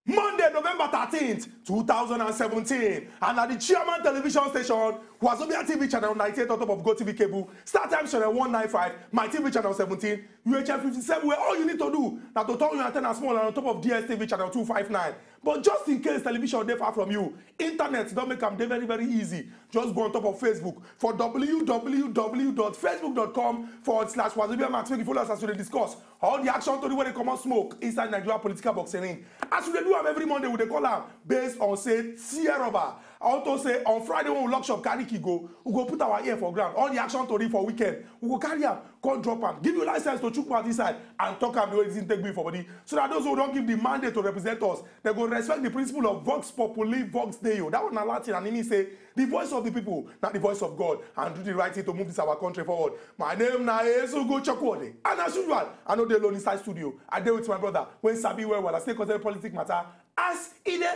Monday, November 13th, 2017, and at the Chairman Television Station, Wazobia TV channel 98 on top of GoTV cable, StarTimes channel 195, My TV channel 17, UHF 57, where all you need to do now to turn your antenna small and on top of DSTV channel 259. But just in case television is far from you, internet don't make them very, very easy. Just go on top of Facebook for www.facebook.com/Wazobia Max. Make you follow us as we discuss all the action to do when they come out smoke inside Nigeria political boxing ring. As we do them every Monday, we call them based on say Tierroba. I also say on Friday when we lock shop carry go, we go put our ear for ground. All the action to do for weekend, we go carry them, come drop them, give you license to chook part inside and talk them the way it didn't take me for body. So that those who don't give the mandate to represent us, they go respect the principle of Vox Populi, Vox Deo. That one a Latin and he say the voice of the people, not the voice of God, and do the right thing to move this our country forward. My name na Go Chakwode, and as usual, I know the alone inside studio. I deal with my brother when Sabi well, I stay concerning politics matter. As in a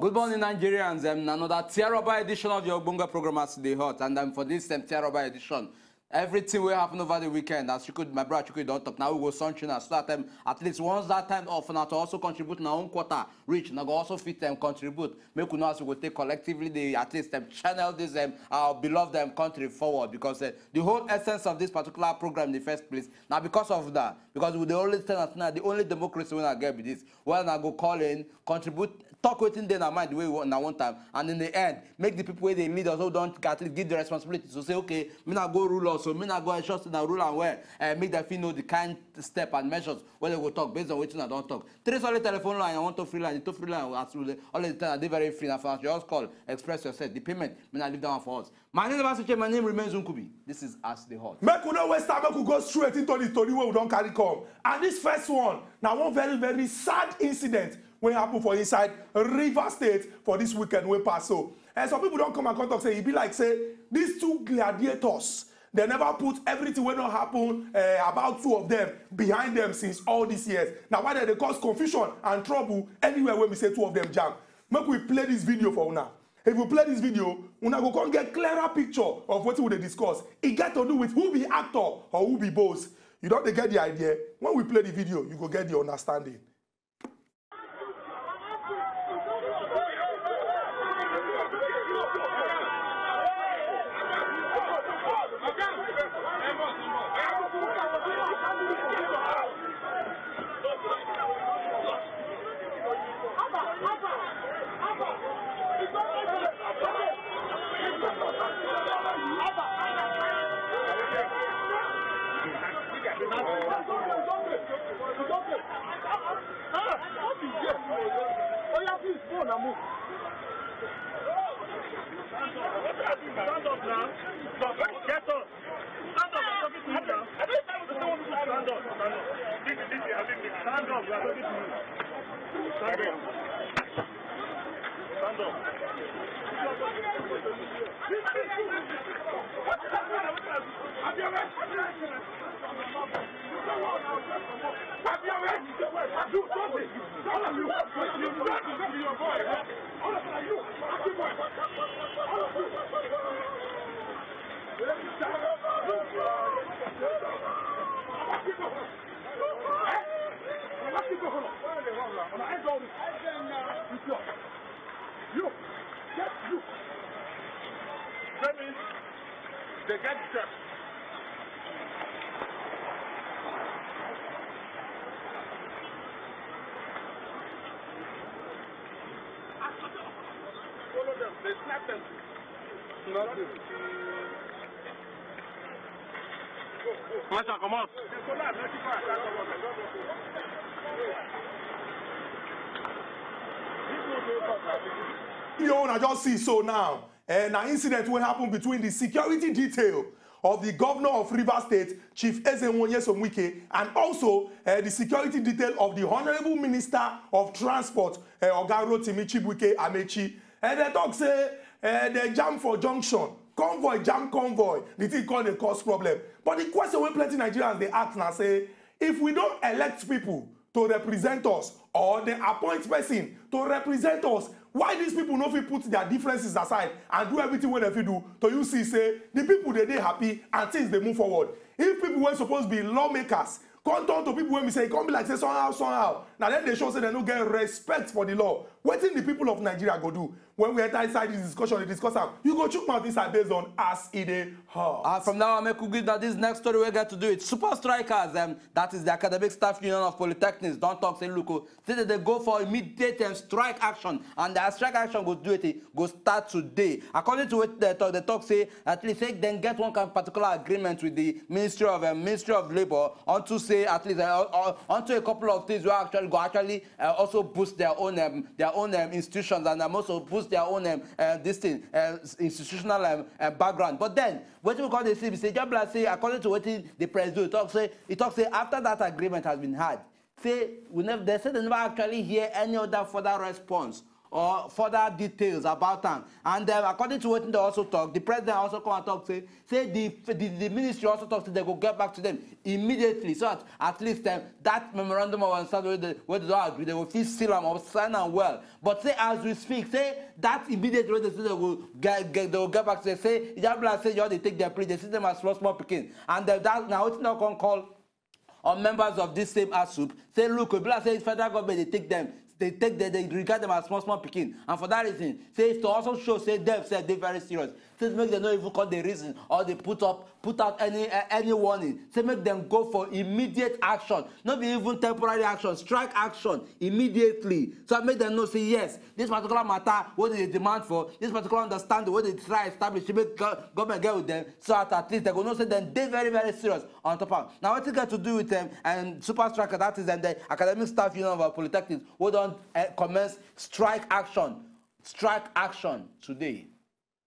Good morning, Nigerians. Another Tierroba edition of your Bunga program as the hot, and for this Tierroba edition, everything will happen over the weekend. As you could, my brother, you could don't talk now. We go sunshine and start them at least once that time off, now to also contribute in our own quarter reach. Now go also fit them contribute. Make we know as we go take collectively the at least them channel this our beloved country forward, because the whole essence of this particular program in the first place now because of that, because we the only the only democracy when I get with this. Well, I go call in, contribute. Talk within their mind the way we want one time, and in the end, make the people where they lead us who don't at least give the responsibility to say, okay, me not go rule also, me not go ensure that rule and where, and make them feel know the kind step and measures where they will talk based on which I don't talk. Three solid telephone line, I want to free line, the two free line, absolutely all the time, they very free and fast. Just call, express yourself. The payment, me not leave down for us. My name is my name remains Unkubi. This is Ask the Hot. Make we no waste time, make we go straight into the story where we don't carry come. And this first one, now one very, very sad incident when happen for inside River State for this weekend we pass so. And some people don't come and talk say it be like say these two gladiators, they never put everything when not happen about two of them behind them since all these years. Now why they cause confusion and trouble anywhere when we say two of them jam. Make we play this video for una. If we play this video, una go come get clearer picture of what we dey discuss. It got to do with who be actor or who be boss. You don't get the idea. When we play the video, you go get the understanding. They get stuck. Follow them. They snap them. Not good. Come on. You I just see so now. And an incident will happen between the security detail of the governor of River State, Chief Ezenwonye Somwike, and also the security detail of the Honorable Minister of Transport, Oga Rotimi Chibuike Amechi. And they talk say they jam for junction. Convoy, jam convoy. The thing called a cause problem. But the question when plenty Nigerians they ask now say, if we don't elect people to represent us or they appoint person to represent us, why these people no fit put their differences aside and do everything what they do to you see say the people they happy and things they move forward. If people were supposed to be lawmakers Come turn to people when we say, come be like say somehow. Now then they show say they don't get respect for the law. What thing the people of Nigeria go do when we enter inside this discussion, they discuss them. You go chook mouth inside based on as Edey hurt. And from now on, I could give that this next story we get to do it. Super strikers, that is the Academic Staff Union of Polytechnics. Don't talk, say look, say that they go for immediate strike action, and that strike action go do it, go start today. According to what they talk say at least say then get one kind of particular agreement with the Ministry of Labour onto say at least onto a couple of things where actually also boost their own institutions and also boost their own institutional background. But then what we call the CBC, just like say according to what the president talks say after that agreement has been had, say they say they never actually hear any other further response or further details about them. And according to what they also talk, the president also come and talk, say the ministry also talks, they go get back to them immediately. So at least that memorandum of understanding where they don't agree, they will feel seal them or sign them well. But say as we speak, say that immediately they say they will get back to them, say they take their plea, they see them as small picking. And that now it's not going to call on members of this same ASUP, say look, say federal government, they regard them as small picking, and for that reason, say to also show say them say they very serious. Say make them not even call the reason or they put out any warning. Say make them go for immediate action, not be even temporary action, strike action immediately. So make them know say yes, this particular matter what they demand for, this particular understanding what they try to establish, to make government get with them, so at least they go know say then they very serious on top of. Now what you got to do with them and super striker, that is and the Academic Staff Union of Polytechnics, we don't commence strike action today.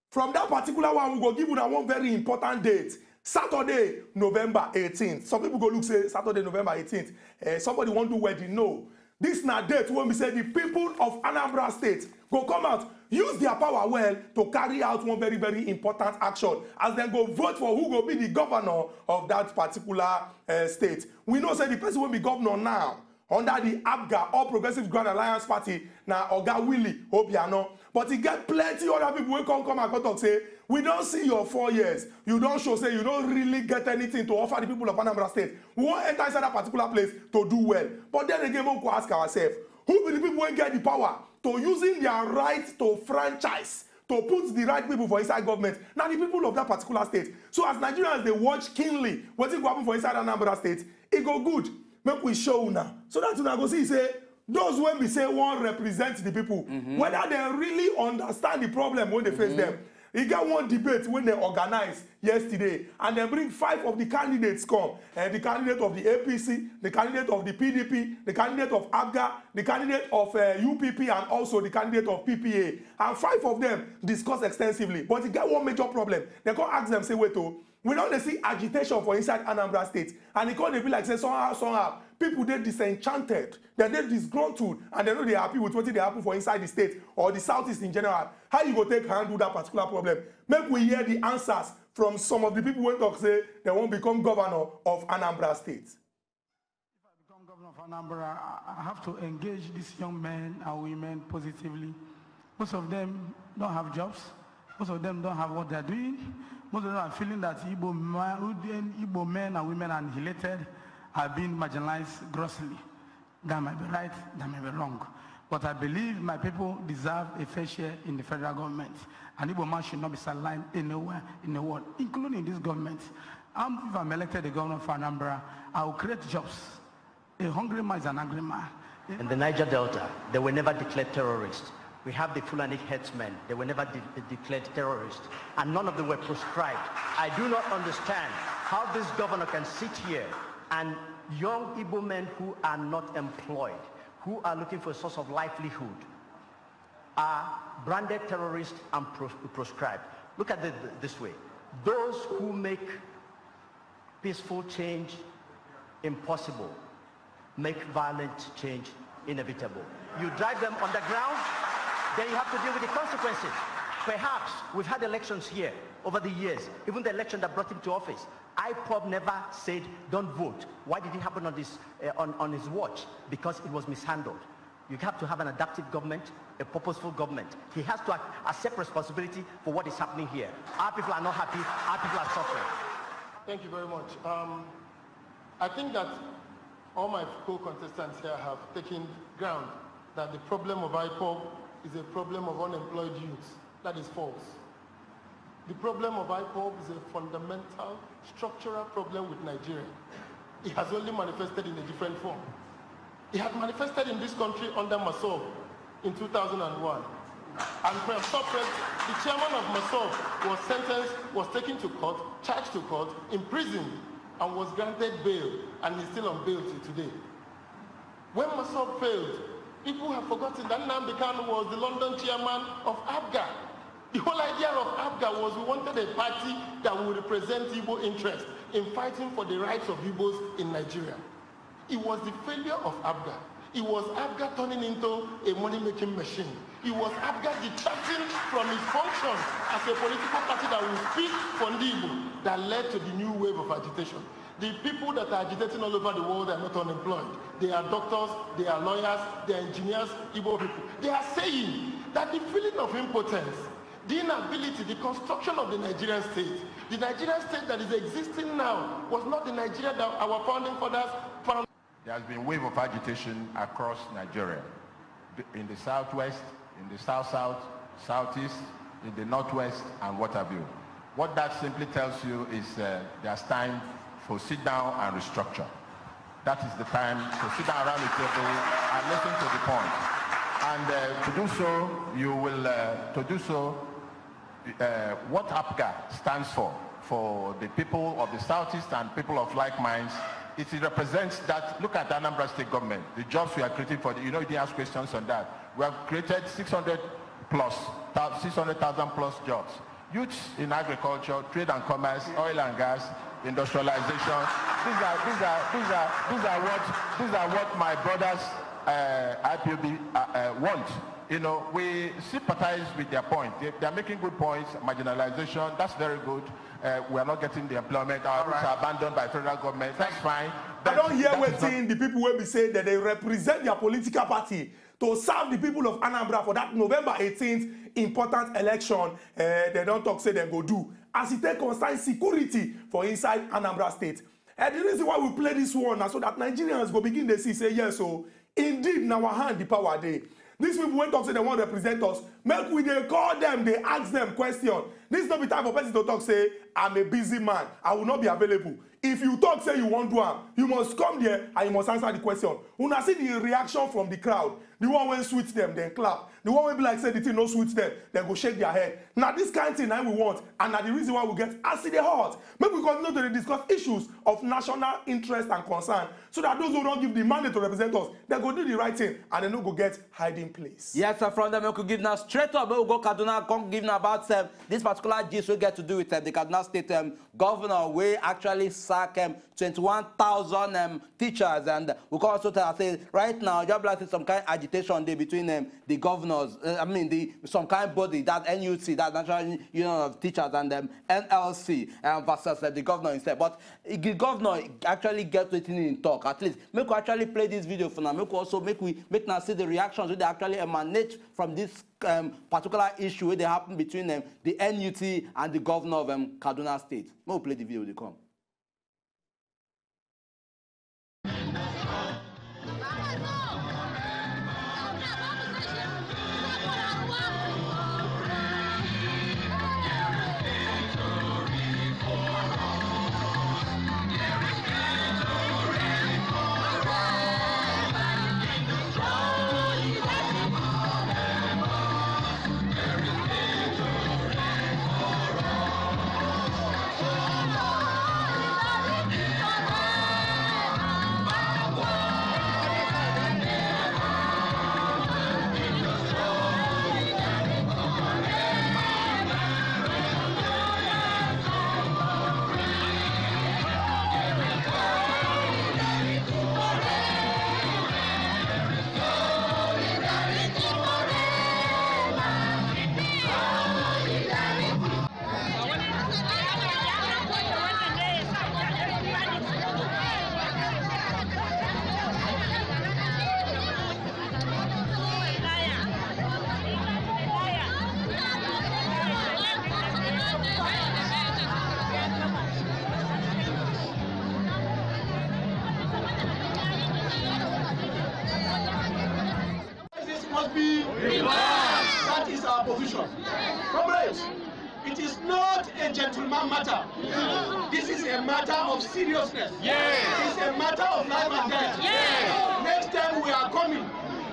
From that particular one, we go give you that one very important date. Saturday, November 18th. Some people go look say Saturday, November 18th. Somebody want to wedding. No. This na date when we say the people of Anambra State go come out, use their power well to carry out one very important action as they go vote for who go be the governor of that particular state. We know say the person will be governor now under the APGA, All Progressive Grand Alliance Party, na Oga Willie Obiano. But he get plenty other people who come and talk say, we don't see your 4 years. You don't show, say, you don't really get anything to offer the people of Anambra State. We won't enter inside that particular place to do well. But then again, we ask ourselves, who be the people who get the power to using their right to franchise, to put the right people for inside government? Now the people of that particular state. So as Nigerians, they watch keenly what's going to happen for inside Anambra State, it go good. Make we show now. So that you go see, say, those when we say one represent the people, whether they really understand the problem when they face them. You got one debate when they organized yesterday, and they bring 5 of the candidates come. The candidate of the APC, the candidate of the PDP, the candidate of APGA, the candidate of UPP, and also the candidate of PPA. And 5 of them discuss extensively. But you got one major problem. They can't ask them, say, wait, we don't see agitation for inside Anambra State. And they can't be like, say, somehow, people they disenchanted, they disgruntled, and they know they're happy with what they happen for inside the state or the southeast in general. How you go take handle that particular problem? Make we hear the answers from some of the people who talk say they won't become governor of Anambra State. If I become governor of Anambra, I have to engage these young men and women positively. Most of them don't have jobs. Most of them don't have what they're doing. Most of them are feeling that Igbo men and women are annihilated, are being marginalized grossly. That might be right, that might be wrong. But I believe my people deserve a fair share in the federal government. And Igbo man should not be sidelined anywhere in the world, including this government. If I'm elected the governor of Anambra, I will create jobs. A hungry man is an angry man. In the Niger Delta, they were never declared terrorists. We have the Fulani headsmen. They were never declared terrorists. And none of them were proscribed. I do not understand how this governor can sit here and young Igbo men who are not employed, who are looking for a source of livelihood, are branded terrorists and proscribed. Look at it this way. Those who make peaceful change impossible make violent change inevitable. You drive them underground, then you have to deal with the consequences. Perhaps we've had elections here over the years, even the election that brought him to office. IPOB never said, don't vote. Why did it happen on his watch? Because it was mishandled. You have to have an adaptive government, a purposeful government. He has to accept responsibility for what is happening here. Our people are not happy, our people are suffering. Thank you very much. I think that all my co-contestants here have taken ground that the problem of IPOB is a problem of unemployed youth. That is false. The problem of IPOB is a fundamental, structural problem with Nigeria. It has only manifested in a different form. It had manifested in this country under Masob in 2001. And the chairman of Masob was sentenced, was taken to court, charged to court, imprisoned, and was granted bail, and he's still on bail till today. When Masob failed, people have forgotten that Nnamdi Kanu was the London chairman of ABGA. The whole idea of ABGA was we wanted a party that would represent Igbo interest in fighting for the rights of Igbos in Nigeria. It was the failure of ABGA. It was ABGA turning into a money-making machine. It was ABGA detracting from its function as a political party that will speak for Igbo that led to the new wave of agitation. The people that are agitating all over the world are not unemployed. They are doctors, they are lawyers, they are engineers, Igbo people. They are saying that the feeling of impotence, the inability, the construction of the Nigerian state that is existing now was not the Nigeria that our founding fathers found. There has been a wave of agitation across Nigeria, in the southwest, in the south-south, southeast, in the northwest, and what have you. What that simply tells you is there's time for sit down and restructure. That is the time to sit down around the table and listen to the point. And to do so, you will, what APGA stands for the people of the southeast and people of like minds, it represents that. Look at the Anambra State government, the jobs we are creating for, you didn't ask questions on that. We have created 600,000 plus jobs. Youths in agriculture, trade and commerce, oil and gas, industrialization. These are what my brothers IPOB want. We sympathize with their point. They are making good points. Marginalization, that's very good. We are not getting the employment. Our roots are abandoned by federal government. That's fine. I don't hear waiting the people will be saying that they represent their political party to serve the people of Anambra for that November 18th important election. They don't talk, say they go do. As it take constant security for inside Anambra State. And the reason why we play this one is so that Nigerians go begin to see, say, yes, so indeed, in our hand, the power day. These people went talk say they want to represent us. Make we they call them, they ask them question. This is not the time for person to talk, say, I'm a busy man, I will not be available. If you talk, say you want to am, you must come there and you must answer the question. Una see the reaction from the crowd. The one when sweet them, then clap. The one when be like say the thing no sweet them, then go shake their head. Now this kind of thing now we want, and now the reason why we get acid heart. Maybe we continue to discuss issues of national interest and concern, so that those who don't give the mandate to represent us, they go do the right thing and they no go get hiding place. Yes, sir, from them we could give now straight up. We will go Kaduna, come give now about this particular gist we get to do with the Kaduna State governor. We actually sack 21,000 teachers, and we can also tell say right now job like some kind of agitation there between the governors. Some kind of body that NUT, that National Union of Teachers, and NLC versus the governor instead. But the governor actually get it in talk. At least make we actually play this video for now. Make we also make now see the reactions where they actually emanate from this particular issue where they happen between the NUT and the governor of Kaduna State. We'll play the video. They come. must be reversed. That is our position. Comrades, it is not a gentleman matter. This is a matter of seriousness. It is a matter of life and death. Next time we are coming,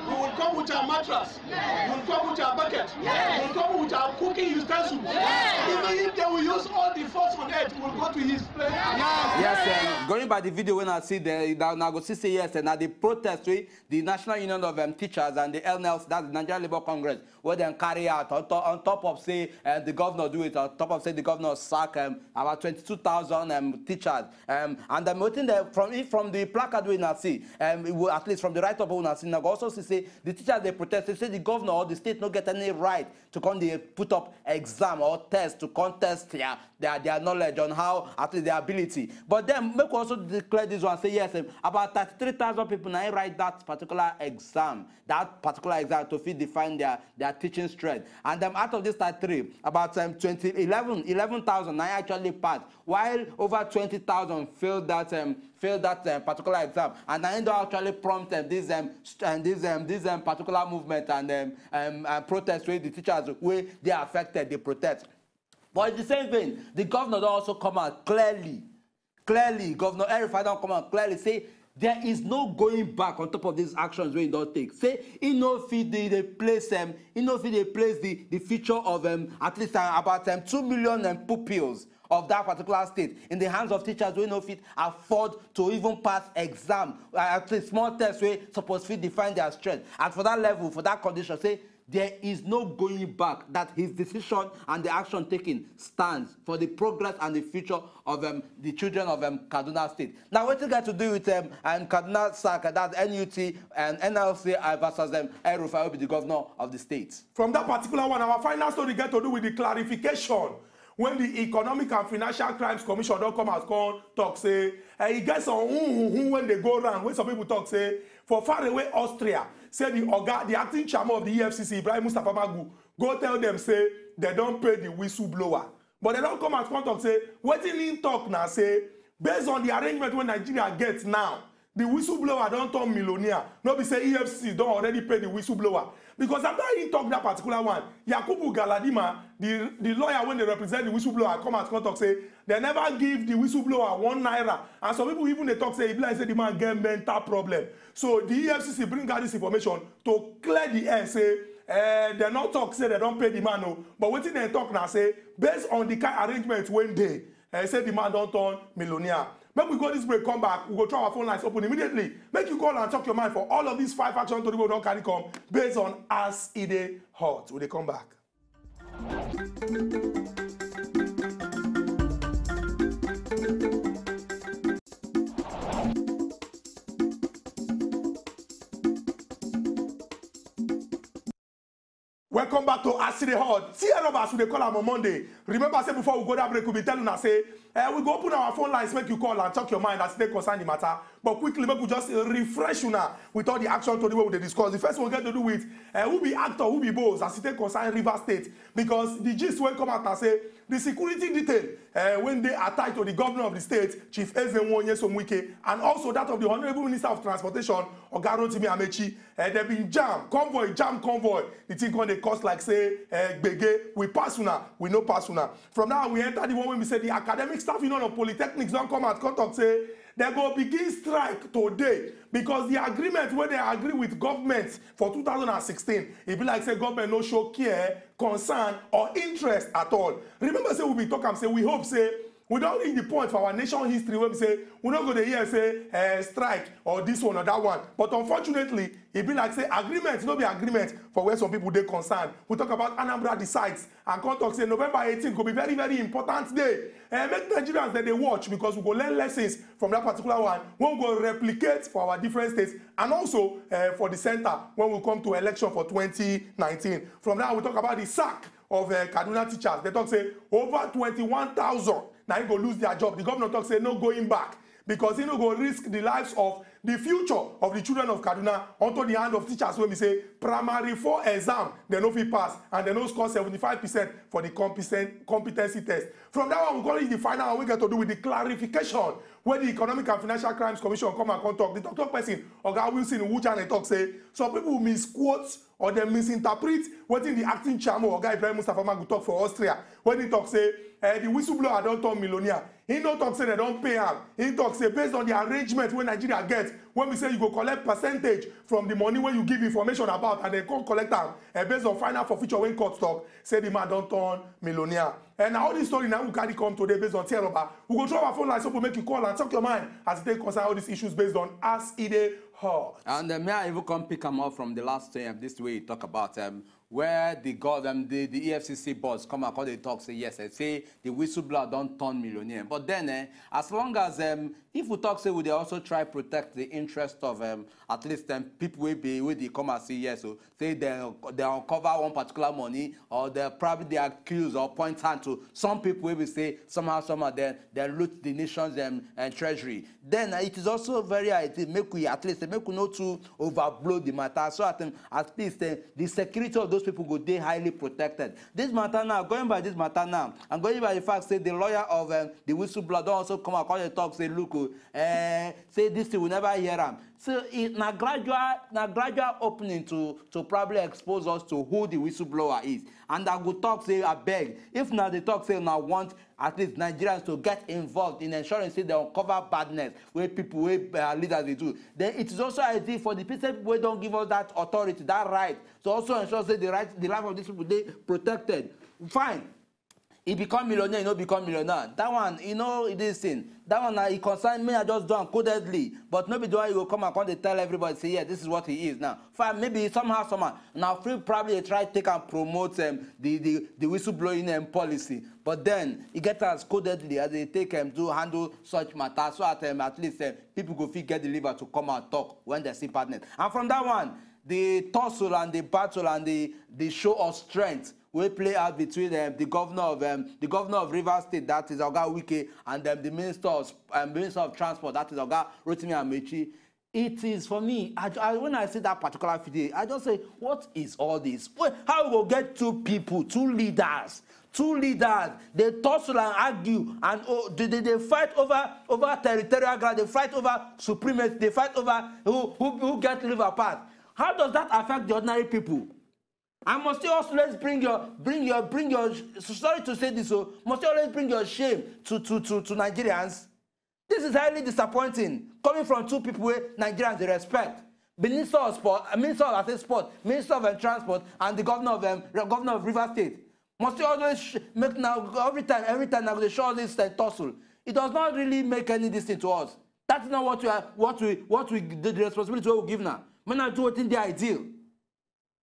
we will come with our mattress. We will come with our bucket. We will come with our cooking utensils. Even if they will use all the force on earth, we will go to his place. Yes, going by the video when I see the now go see say yes, and the protest with the National Union of Teachers and the LNLs, that's the Nigerian Labour Congress, where they carry out on top of say the governor do it, on top of say the governor sack about 22,000 teachers, and I'm waiting there from the placard we now see, at least from the right of we now see, now also see the teachers they protest, they say the governor or the state not get any right to come they put up exam or test to contest their knowledge on how at least their ability. But then make also declare this one, say yes, about 33,000 people now write that particular exam to fit define their teaching strength. And out of this 33, about 11,000 now actually passed, while over 20,000 failed that particular exam. And I end up actually prompt this particular movement and protest where the teachers where they are affected, they protest. But in the same vein, the governor also come out clearly, Governor Edey don't come out clearly say there is no going back on top of these actions where you don't take. Say he no fit the place the future of at least about 2 million pupils of that particular state in the hands of teachers who no fit afford to even pass exam, at least small tests where supposed to define their strength. And for that level, for that condition, say there is no going back, that his decision and the action taken stands for the progress and the future of the children of Kaduna State. Now, what you got to do with and Kaduna SAC, that's NUT and NLC versus El-Rufai will be the governor of the state. From that particular one, our final story get to do with the clarification when the Economic and Financial Crimes Commission don't come as come talk say, he gets on when they go around, when some people talk say, for far away Austria, say the acting chairman of the EFCC, Ibrahim Mustafa Magu, go tell them say they don't pay the whistleblower. But they don't come as come talk say, what in talk now say, based on the arrangement when Nigeria gets now, the whistleblower don't turn millionaire. No be say EFCC don't already pay the whistleblower. Because after he talk that particular one, Yakubu Galadima, the lawyer when they represent the whistleblower, come and talk say they never give the whistleblower 1 naira. And some people even they talk say, like say the man get mental problem. So the EFCC bring out this information to clear the air, say they not talk say they don't pay the man, no. But what they talk now say based on the kind of arrangement when they say the man don't turn millionaire. Make we go this break, come back, we go try our phone lines open immediately. Make you call and talk your mind for all of these 5 actions to the world don't carry come based on as Edey hot. Will they come back? Welcome back to Aside Hot. See Robbers, we call them on Monday. Remember, I said before we go that break, we'll be telling us, say, we go open our phone lines, make you call and talk your mind as they concern the matter. But quickly, make we just refresh you now with all the action to the way we discuss. The first one we get to do with who be actor, who be boss, as it concern River State. Because the gist will come out and say, the security detail, when they are tied to the governor of the state, Chief Ezenwonye Somwike, and also that of the Honorable Minister of Transportation, Ogarotimi Amechi, they've been jam convoy. The thing when they cost like say, Bege, we pass una, we no pass una. From now we enter the one when we say the academic staff union of polytechnics don't come out, contact say, they go begin strike today because the agreement where they agree with government for 2016, it be like say government no show care, concern or interest at all. Remember say we be talking say we hope say we don't reach the point for our nation history where we say we don't go to hear say strike or this one or that one. But unfortunately, it be like say agreement, no be agreement for where some people they concerned. We talk about Anambra decides and contact say November 18th could be very, very important day. Make Nigerians that they watch because we go learn lessons from that particular one when we go replicate for our different states and also for the center when we come to election for 2019. From there we talk about the sack of Kaduna teachers. They talk say over 21,000 now he go lose their job. The governor talk say no going back because he no go risk the lives of the future of the children of Kaduna onto the hand of teachers when we say primary 4 exam, they no fit pass, and they no score 75% for the competency test. From that one, we call it the final one we get to do with the clarification where the Economic and Financial Crimes Commission come and talk. The talk person, Oga Wilson, who channel talk say, some people misquote or they misinterpret what in the acting chairman, Oga Ibrahim Mustafa Magu talk for Austria, when he talk say, the whistleblower don't turn millionaire. He no talk say they don't pay him. He talk say based on the arrangement when Nigeria gets, when we say you go collect percentage from the money when you give information about and they come collect them, based on final forfeiture when court talk, say the man don't turn millionaire. And now all this story now we carry come today based on Tieroba. We go through our phone line so we make you call and talk your mind as they concern all these issues based on as Edey hot. And may I even come pick them up from the last this way you talk about where the EFCC boss come and call the talk say yes, I say the whistleblower don't turn millionaire. But then as long as if we talk say we they also try protect the interest of at least people will they come and say yes, so say they uncover one particular money or they probably they accuse or point hand to some people will say somehow then they loot the nation's treasury. Then it is also very ideal make we at least make we not to overblow the matter so at least the security of those people go they highly protected. This matter now, going by this matter now, and going by the fact say the lawyer of the whistleblower don't also come across the talk say look say this thing will never hear them. So it's a gradual opening to probably expose us to who the whistleblower is. And I would talk say I beg if now they talk say now want at least Nigerians to get involved in ensuring say they uncover badness where people where leaders they do. Then it is also ideal for the people who don't give us that authority, that right, to also ensure say the life of these people they protected. Fine. He become millionaire, become millionaire. That one, this thing. That one, he concerned me, I just do uncodedly. But maybe the one you will come and they tell everybody, say, yeah, this is what he is now. Fine, maybe somehow. Now, probably try to take and promote the whistleblowing policy. But then, he gets as codedly as they take him to handle such matters. So at least people go get the liver to come and talk when they see partners. And from that one, the tussle and the battle and the show of strength will play out between the governor of Rivers State, that is Oga Wike, and the Minister of Transport, that is Oga Rotimi Amechi. It is for me. When I see that particular video, I just say, what is all this? How we go get two leaders? They tussle and argue, and they fight over territorial ground. They fight over supremacy. They fight over who get live apart. How does that affect the ordinary people? And must you always bring your sorry to say this, so must you always bring your shame to Nigerians? This is highly disappointing coming from two people where Nigerians they respect. Minister of Sport, Minister of Transport, and the governor of Rivers State. Must you always make now every time now they show this tussle? It does not really make any distance to us. That's not what we the responsibility we give now. Men are doing the ideal.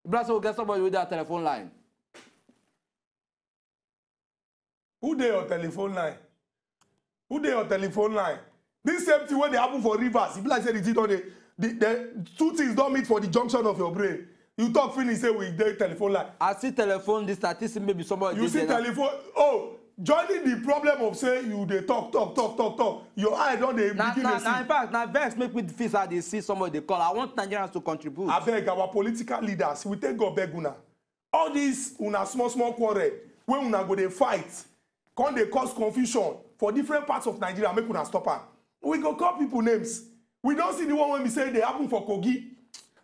Blast will get somebody with that telephone line. Who dey your telephone line? This same thing when they happen for Rivers, if like say the two things don't meet for the junction of your brain. You talk finish say we dey telephone line. I see telephone, the statistics maybe somebody. You see telephone. Oh, joining the problem of say you dey talk. Your eye don't dey begin to see. Now in fact, now vex make me feel sad they see somebody they call. I want Nigerians to contribute. I beg our political leaders, we take God beg una. All this una small quarrel when una go dey fight, come dey cause confusion for different parts of Nigeria. Make una stop am. We go call people names. We don't see the one when we say they happen for Kogi.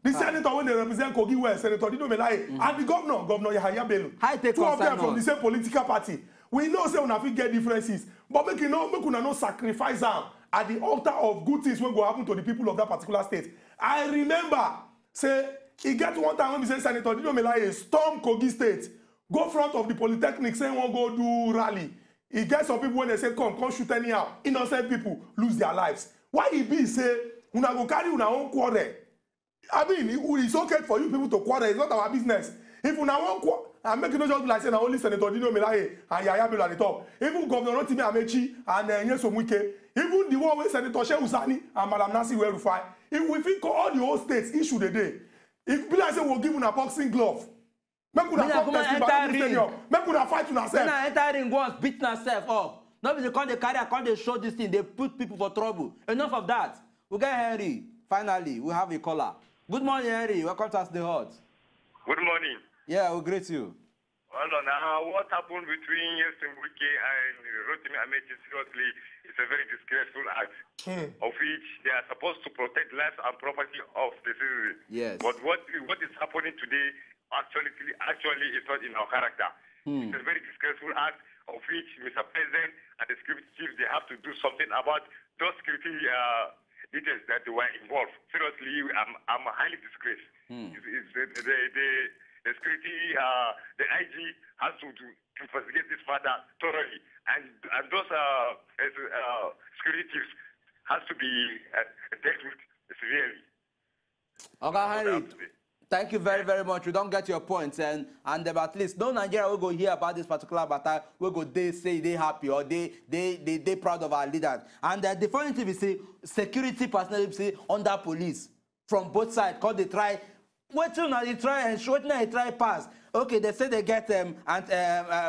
The senator when they represent Kogi West, Senator Dino Melaye, and the governor Yahaya Bello. Two of them from the same political party. We know say una fit get differences, but make una no sacrifice am at the altar of good things when go happen to the people of that particular state. I remember say e get one time when we say Senator Dino Melaye storm Kogi State, go front of the Polytechnic say won't go do rally. E get some people when they say come shoot anyhow, innocent people lose their lives. Why e be say una go carry una own quarrel? I mean, it's okay for you people to quarrel. It's not our business. If una wan quarrel, and make it not just be like saying only Senator Dino Melaye and Yahaya Bello at the top. Even Governor Rotimi Amechi and Nyesom Wike, even the one with Senator Shehu Sani and Madam Nancy Werufai, if we think all the whole states issue the day, if be like say we'll give una boxing glove, make una come make una fight una self. Make una enter ring once, beat yourself up. Nobody come they carry, come they show this thing, they put people for trouble. Enough of that. We get Henry. Finally, we have a caller. Good morning, Edey. Welcome to Ask the Hot. Good morning. Yeah, we greet you. Hold on. What happened between Yesunwike and Rotimi Amechi, seriously, is a very disgraceful act, of which they are supposed to protect lives and property of the citizens. Yes. But what is happening today actually is not in our character. It's a very disgraceful act, of which Mr. President and the security chief, they have to do something about those security details that were involved. Seriously, I'm highly disgraced. The security, the IG has to investigate this matter thoroughly, and those security chiefs has to be dealt with severely. Okay, Henry, thank you very, very much. We don't get your points, and at least no Nigeria will go hear about this particular battle. We'll go they say they happy or they proud of our leaders. And the funny thing is, say security personnel say under police from both sides, because they try. What you know, they try and short now, they try pass. Okay, they say they get a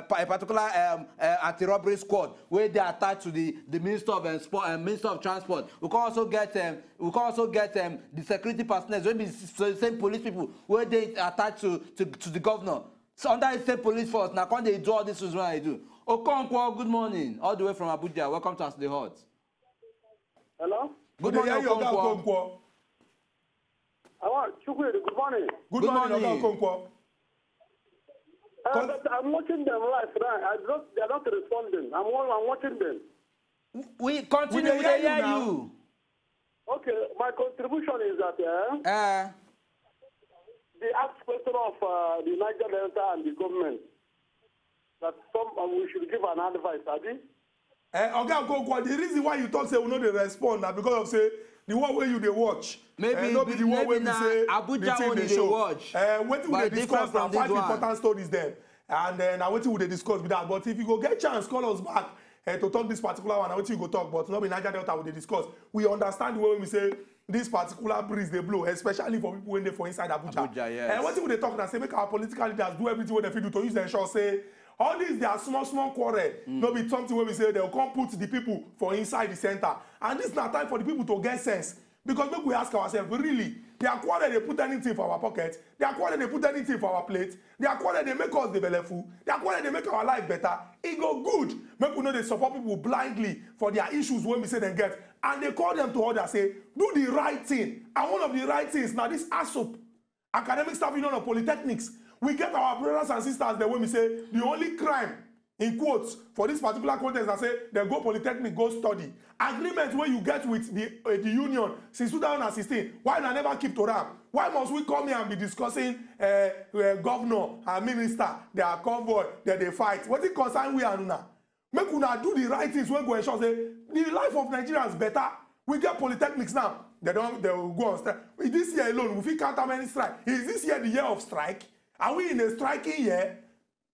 particular anti-robbery squad where they attach to the Minister of Sport and Minister of Transport. We can also get the security personnel, maybe the same police people where they attach to the governor. So under the same police force, now can they do all this is what I do. Okonkwo, good morning, all the way from Abuja. Welcome to Ask the Hot. Hello. Good morning, Okonkwo. Good morning. Good morning, Okonkwo. I'm watching them live now. They're not responding. I'm watching them. We continue to hear you. Okay, my contribution is that the aspect of the Niger Delta and the government, that we should give an advice, Adi. Okonkwo, the reason why you talk say we know they respond now because of say the one where you they watch. Maybe not be the one where we say Abuja only they watch. What we discuss now 5 important stories there, and then what we discuss with that. But if you go get chance, call us back to talk this particular one. What you go talk, but not be Niger Delta we discuss. We understand the way we say this particular breeze they blow, especially for people when they for inside Abuja. Yes. And what we they talk now say make our political leaders do everything what they do to use the ensure say. All these, they are small quarrel. No be something where we say they'll come put the people for inside the center. And this is not time for the people to get sense. Because when we ask ourselves, really, they are quarrel, they put anything for our pocket. They are quarrel, they put anything for our plate. They are quarrel, they make us develop food. They are quarrel, they make our life better. It go good. Make we know they support people blindly for their issues when we say they get. And they call them to order, say, do the right thing. And one of the right things, now this ASOP, Academic Staff Union of Polytechnics, we get our brothers and sisters there when we say the only crime in quotes for this particular context that say they go polytechnic go study agreement where you get with the union since 2016 why they never keep to them? Why must we come here and be discussing governor and minister their convoy that they fight? What it concern we and una make una do the right things when go ensure say the life of Nigerians better. We get polytechnics now they will go on strike. This year alone we fit counter many strike. Is this year the year of strike? Are we in a striking year?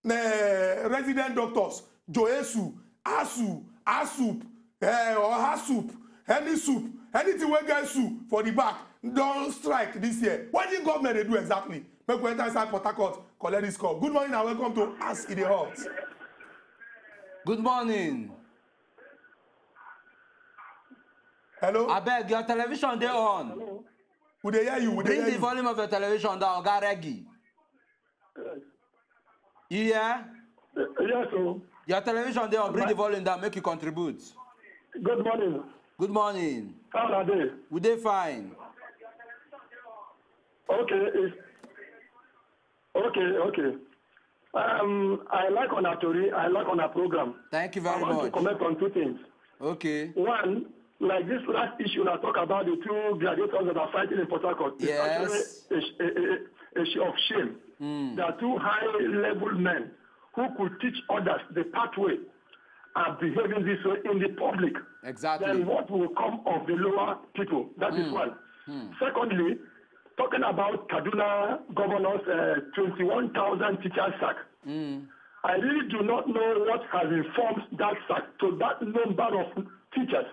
Resident doctors, Joesu, ASU, ASUP, or HASUP, any soup, anything we get soup for the back, don't strike this year. What did government they do exactly? Make we enter inside Port Harcourt, collect this call. Good morning and welcome to Ask the Hot. Good morning. Hello? I beg your television they on. Would they hear you? Would they Bring hear the you? volume of your television down, Garegi. You hear? Yes, sir. Your television there, bring the volume down, make you contribute. Good morning. Good morning. How are they? We dey fine. Okay. Okay. I like on our story. I like on our program. Thank you very much. I want to comment on 2 things. Okay. One, like this last issue, I talk about the 2 gladiators that are fighting in Port Harcourt. Yes. It's actually a show of shame. There are 2 high-level men who could teach others the pathway and behaving this way in the public. Exactly. Then what will come of the lower people? That is one. Secondly, talking about Kaduna governor's 21,000 teachers sack. I really do not know what has informed that sack to that number of teachers.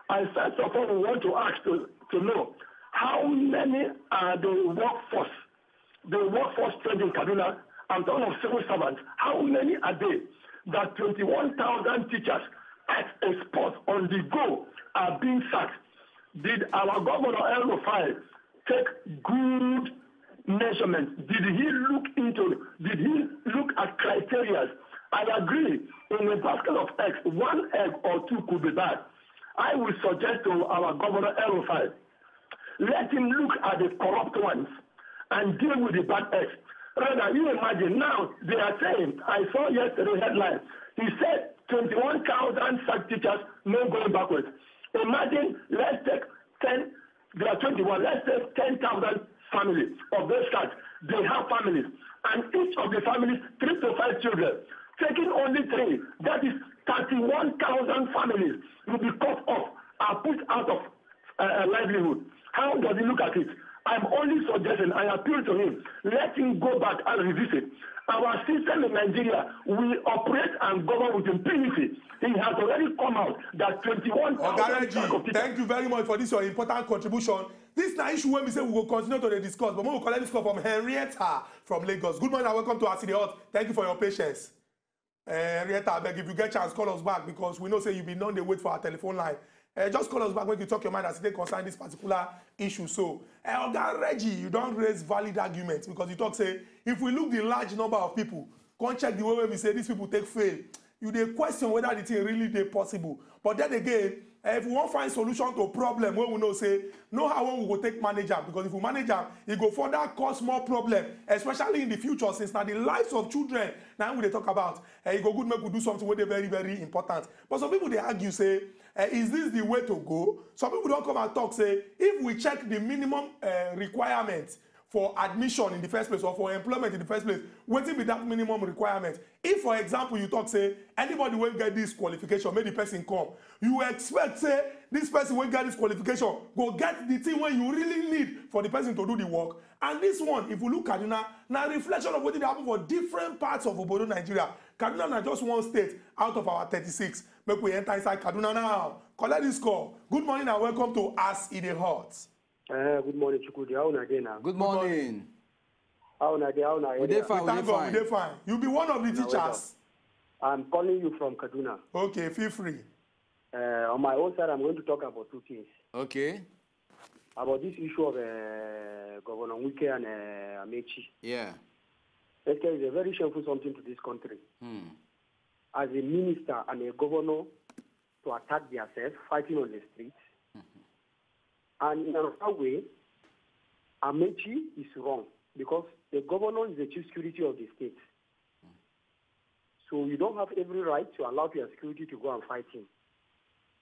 I first of all want to ask to know how many are the workforce trained in Kaduna. I'm talking of civil servants. How many are they? That 21,000 teachers at a spot on the go are being sacked. did our governor El-Rufai take good measurements? Did he look at criteria? I agree, in a basket of eggs, 1 egg or 2 could be bad. I will suggest to our governor El-Rufai, let him look at the corrupt ones and deal with the bad eggs. Rather, you imagine now, they are saying, I saw yesterday headline, he said 21,000 sack teachers, no going backwards. Imagine, let's take 10, there are 21, let's take 10,000 families of those sacks. They have families, and each of the families, 3 to 5 children. Taking only 3, that is 31,000 families will be cut off and put out of livelihood. How does he look at it? I'm only suggesting, I appeal to him, let him go back and revisit. Our system in Nigeria, we operate and govern with impunity. He has already come out that 21,000. Thank you very much for this your important contribution. This is an issue when we say we will continue to discuss, but we will collect this call from Henrietta from Lagos. Good morning and welcome to Ask the Hot. Thank you for your patience. Henrietta, I beg if you get a chance, call us back because we know say you've been on the wait for our telephone line. Just call us back when you talk your mind as they concern this particular issue. So, Reggie, you don't raise valid arguments because you talk say if we look the large number of people, come check the way when we say these people take fail. You dey question whether the thing really dey possible. But then again, if we want find solution to a problem, when we know say know how we go take manage them, because if we manage them, it go further cause more problem, especially in the future, since now the lives of children now we dey talk about. It go good make we do something where they very very important. But some people they argue say, is this the way to go? Some people don't come and talk say if we check the minimum requirements for admission in the first place or for employment in the first place, what will be that minimum requirement? If, for example, you talk, say, anybody will get this qualification, make the person come, you expect, say, this person will get this qualification, go get the thing where you really need for the person to do the work. And this one, if we look at Kaduna, now reflection of what did happen for different parts of Obodo, Nigeria. Kaduna is just one state out of our 36. Make we enter inside Kaduna now. Collect this call. Good morning and welcome to Ask Edey Hot. Good morning, Chukudi. How are you now? Good morning. How are you? We dey fine. You be one of the teachers. I'm calling you from Kaduna. Okay, feel free. On my own side, I'm going to talk about 2 things. Okay. About this issue of Governor Wike and Amechi. Yeah. It is a very shameful something to this country. As a minister and a governor to attack themselves, fighting on the streets. And in another way, Amechi is wrong because the governor is the chief security of the state. So you don't have every right to allow your security to go and fight him.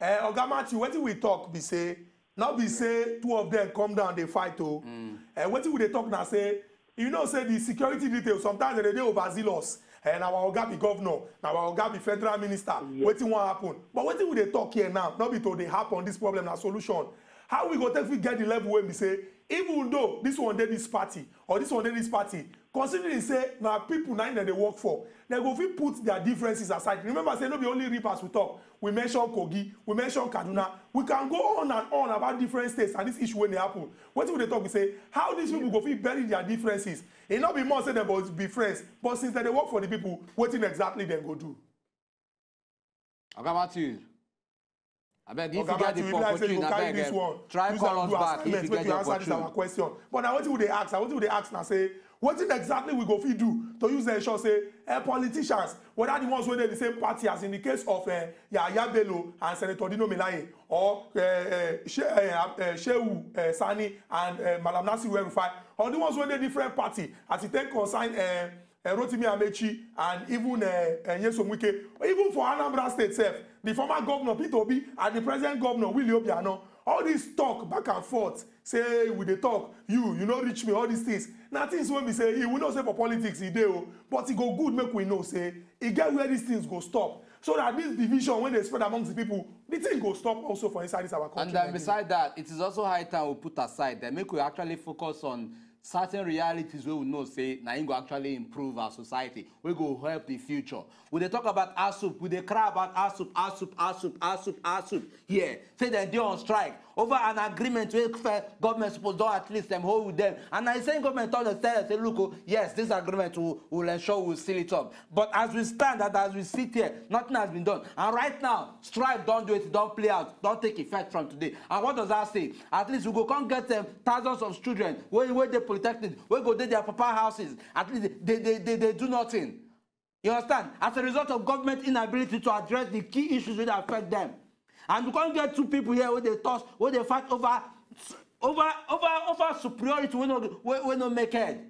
Oga Matthew, what we talk, be say, not be say 2 of them come down, they fight. What we talk now say, you know, say the security details, sometimes they overzealous. And our Oga be governor, now our Oga be federal minister. Yes. What will happen? But what we talk here now, not be told they happen, this problem, a solution. How we go take we get the level where we say, even though this one did this party or this one did this party, considering say now people now that they work for, they go fit put their differences aside. Remember, say no be only reapers we talk. We mention Kogi, we mention Kaduna. We can go on and on about different states and this issue when they happen. What do they talk? We say how these people go fit bury their differences. It not be more say them but be friends, but since they work for the people, what exactly they go do? Okay, Matthew. I beg if you get the opportunity, I beg try call us back if you get the opportunity. Question. But now what would they ask? What would they ask now? Say what exactly we go fit do to use the issue? Say politicians, whether the ones who are the same party as in the case of Yaya Bello and Senator Dino Melaye or Shehu Sani and Malam Nasir El-Rufai, or the ones who are different party as it take concern Rotimi Amechi and even Nyesom Wike, or even for Anambra State itself, the former governor Peter Obi and the present governor Willie Obiano, all this talk back and forth, say with the talk, you know reach me, all these things. Now things when we say, he will not say for politics, he do, but it go good make we know, say, he get where these things go stop. So that this division, when they spread amongst the people, the thing go stop also for inside this our country. And then beside that, it is also high time we put aside that make we actually focus on certain realities where we know say now it go actually improve our society. We go help the future. When they talk about ASUP, when they cry about ASUP. Yeah, say that they're on strike. over an agreement where government supposed to at least hold with them. And I say government told the seller, say, look, yes, this agreement will ensure we'll seal it up. But as we stand, as we sit here, nothing has been done. And right now, strike don't do it, don't play out, don't take effect from today. And what does that say? At least we go come get thousands of children where they polytechnic, where go to their papa houses. At least they do nothing. You understand? As a result of government inability to address the key issues that affect them. And we can't get two people here where they toss, where they fight over superiority, we no make head.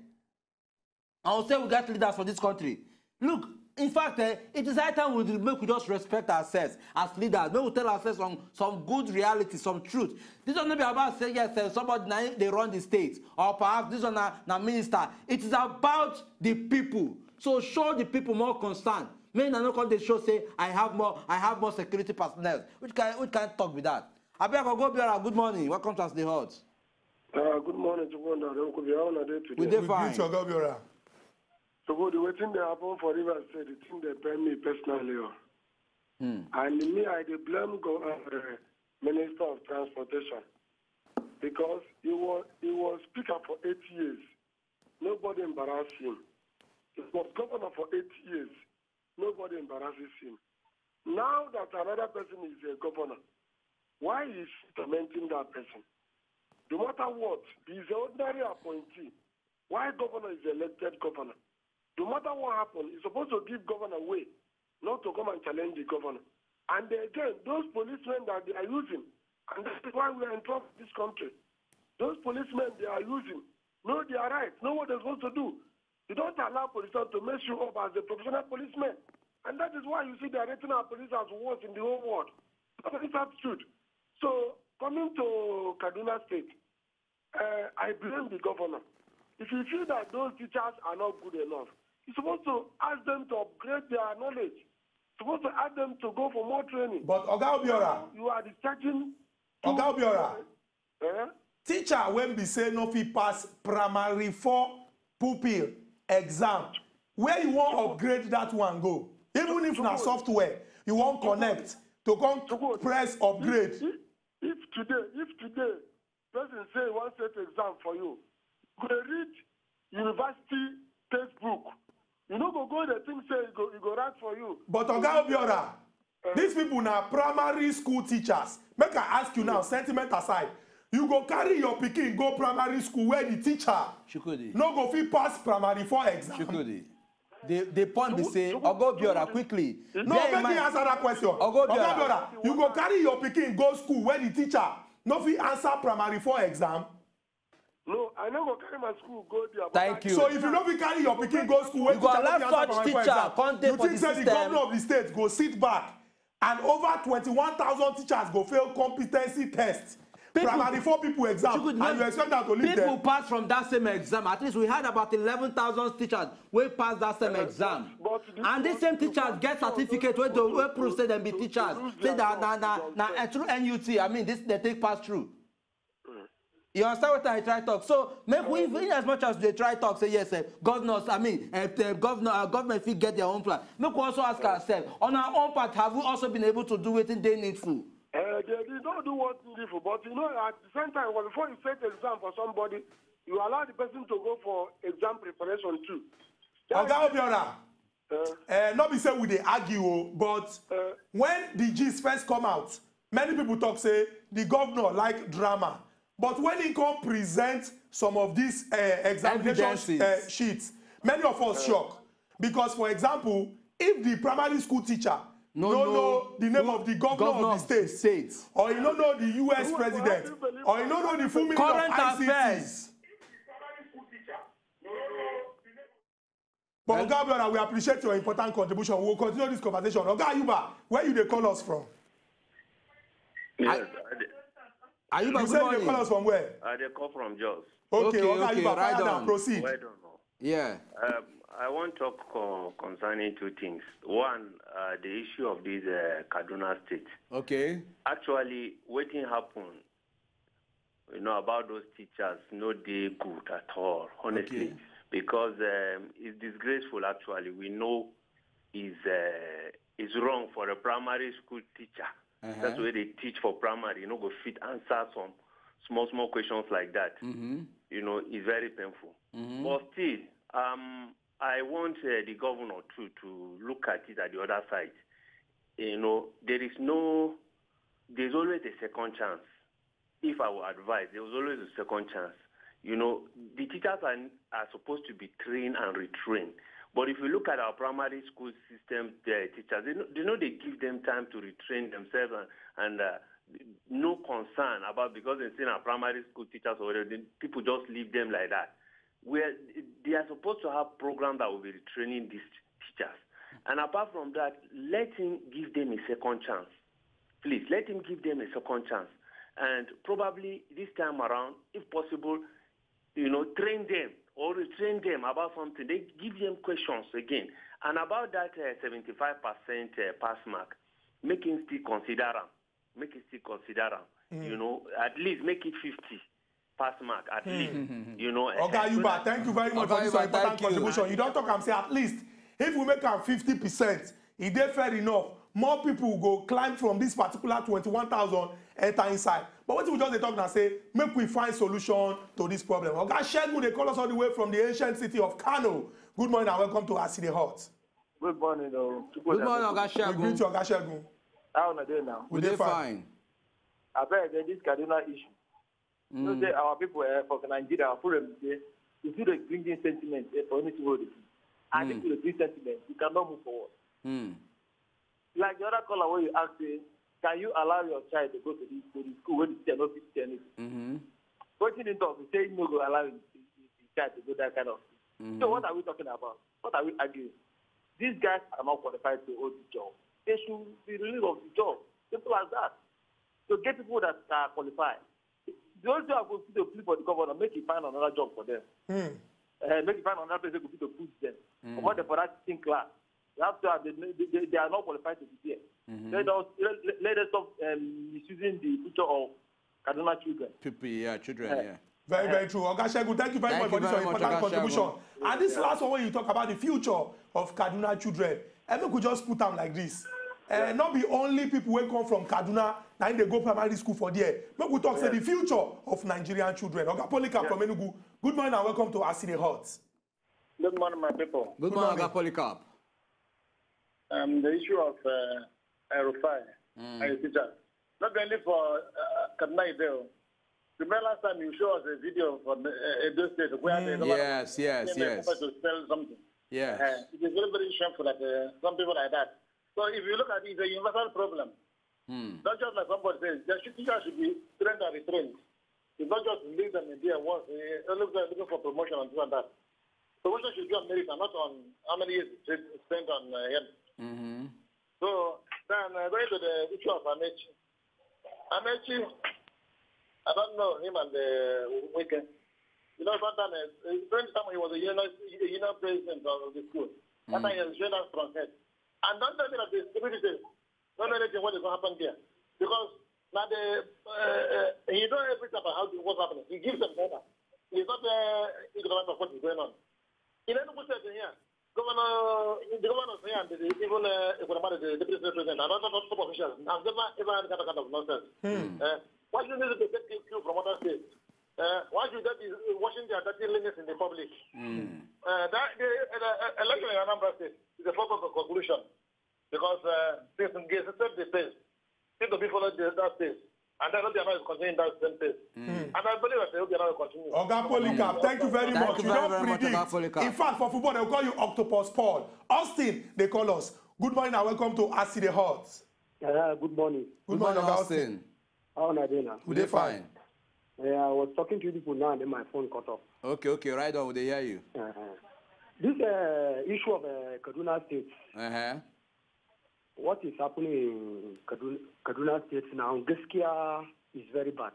I will say we got leaders for this country. Look, in fact, it is high time we just respect ourselves as leaders. Maybe we tell ourselves some good reality, some truth. This is not about saying, yes, somebody they run the state, or perhaps this one a minister. It is about the people. So show the people more concern. Men are not going to show say I have more security personnel. Which can talk with that? Wazobia, good morning. Welcome to the Hot. Good morning to one We did fine. So good, the thing that happened for Rivers State, the thing they blame me personally. And me, I blame Minister of Transportation because he was speaker for 8 years. Nobody embarrassed him. He was governor for 8 years. Nobody embarrasses him. Now that another person is a governor, why is he tormenting that person? No matter what, he is an ordinary appointee. Why governor is elected governor? No matter what happens, he's supposed to give governor way, not to come and challenge the governor. And again, those policemen that they are using, and that is why we are in trouble in this country. Those policemen they are using, know their rights, know what they're supposed to do. You don't allow policemen to mess you up as a professional policeman. And that is why you see they're rating our police as worse in the whole world. That is attitude. So, coming to Kaduna State, I blame the governor. If you feel that those teachers are not good enough, you're supposed to ask them to upgrade their knowledge. You're supposed to ask them to go for more training. But Oga Obiora, you are discharging. Oga Obiora, teacher when we say no fit pass primary 4 pupil exam, where you want upgrade that one go? Even if na software, you want connect to come press upgrade. If today, person say he wants to take exam for you, go read university textbook. You know, go the thing say he go write for you. But Oga Obiora, these people na primary school teachers. Make I ask you now, sentiment aside, you go carry your pikin go primary school where the teacher no go fit pass primary 4 exam. The point be say, Oga Obiora, quickly. No, make me answer that question. Oga Obiora, you go carry your pikin go school where the teacher no fit answer primary 4 exam. No, I no go carry my school go there. Thank you. So if you no fit carry your pikin go school where teacher no fit answer primary 4 exam, you think say the governor of the state go sit back and over 21,000 teachers go fail competency test? Primary 4 people exam, and you expect them to leave them. People pass from that same exam. At least we had about 11,000 teachers who passed that same exam. And these same teachers get certificate where prove say them be teachers. Say that through NUT, I mean, this they take pass through. You understand what I try to talk? So make we, in as much as they try to talk, say yes, governors, I mean, government if get their own plan. Make we also ask ourselves, on our own part, have we also been able to do it in they needful? They don't do what's needful, but you know, at the same time, before you set exam for somebody, you allow the person to go for exam preparation too. Oga Obiora, not be say we dey argue, but when the gist first come out, many people talk say the governor like drama, but when he come present some of these examination sheets, many of us shock because, for example, if the primary school teacher no know the name of the governor of the state, or you don't know the U.S. president, or you don't know the full meaning of ICT. But Oga Obiora, we appreciate your important contribution. We will continue this conversation. Oga Ayuba, where you dey call us from? Yes, Ayuba, you say you dey call us from where? They call from Jos. Okay, Oga Ayuba, fire down, proceed. Well done. Yeah. I want to talk concerning two things. One, the issue of this Kaduna State. Okay. Actually, waiting happen, you know, about those teachers, no they good at all, honestly. Okay. Because it's disgraceful, actually. We know it's wrong for a primary school teacher That's where they teach for primary. You know, go fit answer some small questions like that. You know, it's very painful. But still, I want the governor to look at it at the other side. You know, there's always a second chance. If I would advise, there was always a second chance. You know, the teachers are supposed to be trained and retrained. But if you look at our primary school system, the teachers, they give them time to retrain themselves and no concern about, because they say our primary school teachers or whatever, people just leave them like that. Where they are supposed to have programs that will be retraining these teachers. And apart from that, let him give them a second chance. Please, let him give them a second chance. And probably this time around, if possible, you know, train them or retrain them about something. They give them questions again. And about that 75% pass mark, make him still consider them. Make it still consider them. You know, at least make it 50 pass mark, at least. You know. Okay, Yuba, thank you very much for this important contribution. You don't talk and say at least. If we make them 50%, it is fair enough. More people will go climb from this particular 21,000 enter inside. But what if we just talk and say, make we find solution to this problem? Okay, Shegun, they call us all the way from the ancient city of Kano. Good morning and welcome to Aside Hot. Good morning, though. Good morning, Oga Shegun. We greet you, Oga Shegun. How are they now? We're fine. I bet this Kaduna issue. You say our people for Nigeria, if you bring in sentiment for anything, and if you bring sentiment, you cannot move forward. Like the other caller where you asked, can you allow your child to go to the school where the teacher not fit anything? Coaching in talk, saying no go allow the child to go that kind of thing. So what are we talking about? What are we arguing? These guys are not qualified to hold the job. They should be relieved of the job. Simple as that. So get people that are qualified. The only thing I go to plead for the governor, make you find another job for them. Make you find another place to push them. For that thing class. They are not qualified to be there. Let us stop misusing the future of Kaduna children. Children. Very, very true. Oga Shegun, thank you very much for this important contribution. And this last one, when you talk about the future of Kaduna children, I mean, we could just put them like this. Not be only people who come from Kaduna, now they go primary school for there. But we talk say the future of Nigerian children. Oga Polycarp from Enugu. Good morning and welcome to Aside Hot. Good morning, my people. Good morning, Oga Polycarp. The issue of Rufai and the teacher. Not only for Kaduna Ideo. Remember last time you showed us a video from Edo State where they yes. to sell something. Yes. It is very, very shameful that some people like that. So if you look at it, it's a universal problem. Not just like somebody says, teachers should be trained and retrained. It's not just leave them in there once. They're looking for promotion and this and that. Promotion should be on merit and not on how many years spent on him. So then going to the issue of Amechi. Amechi, I don't know him and the weekend. You know, sometimes during the time he was a union president of the school. That time he was trained from head. And don't tell me that the security don't know anything what is going to happen there. Because now he knows everything about what's happening. He gives them data. He's not ignorant of what is going on. In any way, here, the governor here and even the deputy president, and other top officials, have never had that kind of nonsense. Why do you need to take cue from other states? Why should they be washing their dirty linens in the public? The election in Anambra State is a focus of conclusion because they set the pace. People followed that pace. And then Obiano is continuing that same pace. And I believe that Obiano will continue. Oga Polycarp, thank you very much. You don't predict. In fact, for football, they'll call you Octopus Paul. Austin, they call us. Good morning and welcome to Aside Hot. Good morning. Good morning, Austin. How are you now? We're fine. I was talking to you people now and then my phone cut off. Okay, right on. They hear you. This issue of Kaduna State. What is happening in Kaduna State now, Gaskia is very bad.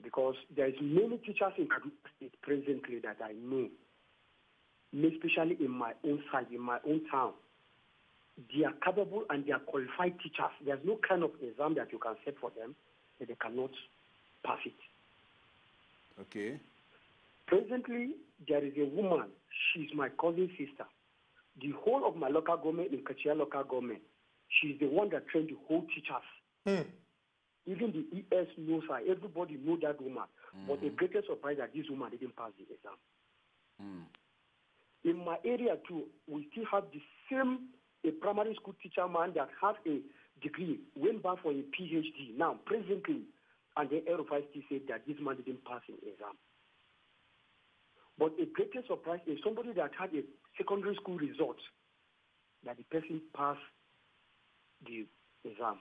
Because there is many teachers in Kaduna State presently that I know, especially in my own side, in my own town. They are capable and they are qualified teachers. There's no kind of exam that you can set for them that they cannot pass it. Okay. Presently, there is a woman. She's my cousin's sister. The whole of my local government, in Kachia local government, She's the one that trained the whole teachers. Even the ES knows her. Everybody knows that woman. But the greatest surprise that this woman didn't pass the exam. In my area too, we still have the same a primary school teacher man that has a degree, went back for a PhD now, presently, and the Erufai still said that this man didn't pass the exam. But the greatest surprise is somebody that had a secondary school result, that the person passed the exam.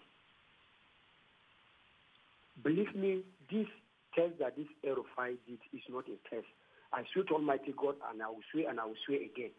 Believe me, this test that this Erufai did is not a test. I swear to Almighty God, and I will swear again.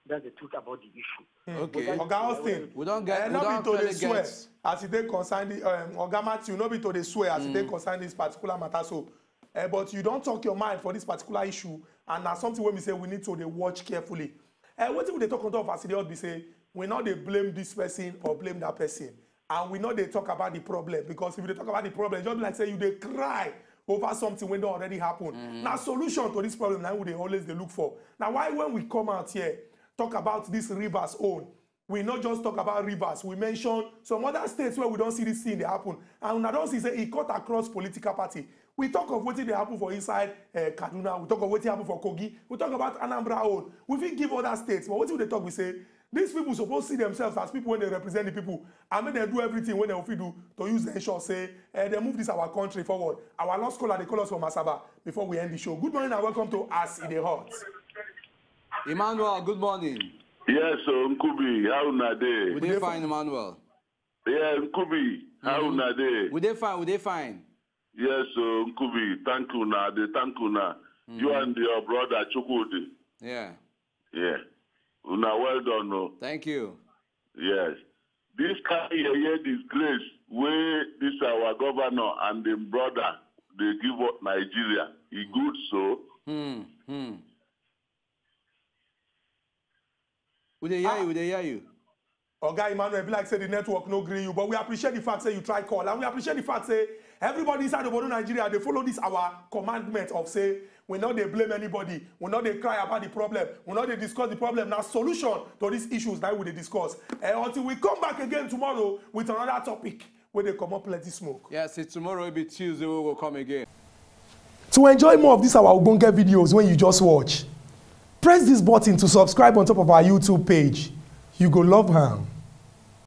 That's the truth about the issue. Okay. Oga Austin, we don't get. Not be to the swear as it concern the Oga Matthew. Not be to the swear as it concern this particular matter. So, but you don't talk your mind for this particular issue, and that's something when we say we need to watch carefully. What if they talk on top as they be say we not they blame this person or blame that person, and we know they talk about the problem, because if they talk about the problem, just like say you they cry over something when it already happened. Now solution to this problem now they always they look for. Now why when we come out here talk about this Rivers own, we not just talk about Rivers, we mention some other states where we don't see this thing they happen, and I don't see say it cut across political party. We talk of what they happen for inside Kaduna, we talk of what happen for Kogi, we talk about Anambra own. We will give other states, but what do they talk? We say these people supposed to see themselves as people when they represent the people, and when they do everything when they will do to use the ensure say they move this our country forward. Our last caller they call us from Masaba before we end the show. Good morning and welcome to Us in the Hot. Emmanuel, good morning. Yes, Nkubi, how na day? We dey fine, Emmanuel. Yeah, Nkubi, how na day? We dey fine. Yes, Nkubi, thank you na. You and your brother Chukwudi. Yeah. Yeah. Una well done, no? Thank you. Yes. This kind of disgrace where this our governor and the brother they give up Nigeria. He good so. We hear you. Oga Emmanuel, be like say the network no agree you, but we appreciate the fact say you try call, and we appreciate the fact say everybody inside of Nigeria they follow this our commandment of say we not they blame anybody, we not they cry about the problem, we not they discuss the problem. Now solution to these issues that we discuss. Until we come back again tomorrow with another topic where they come up plenty smoke. Yes, tomorrow will be Tuesday. We will come again. To enjoy more of these our Ogbonge videos when you just watch, press this button to subscribe on top of our YouTube page. You go love her.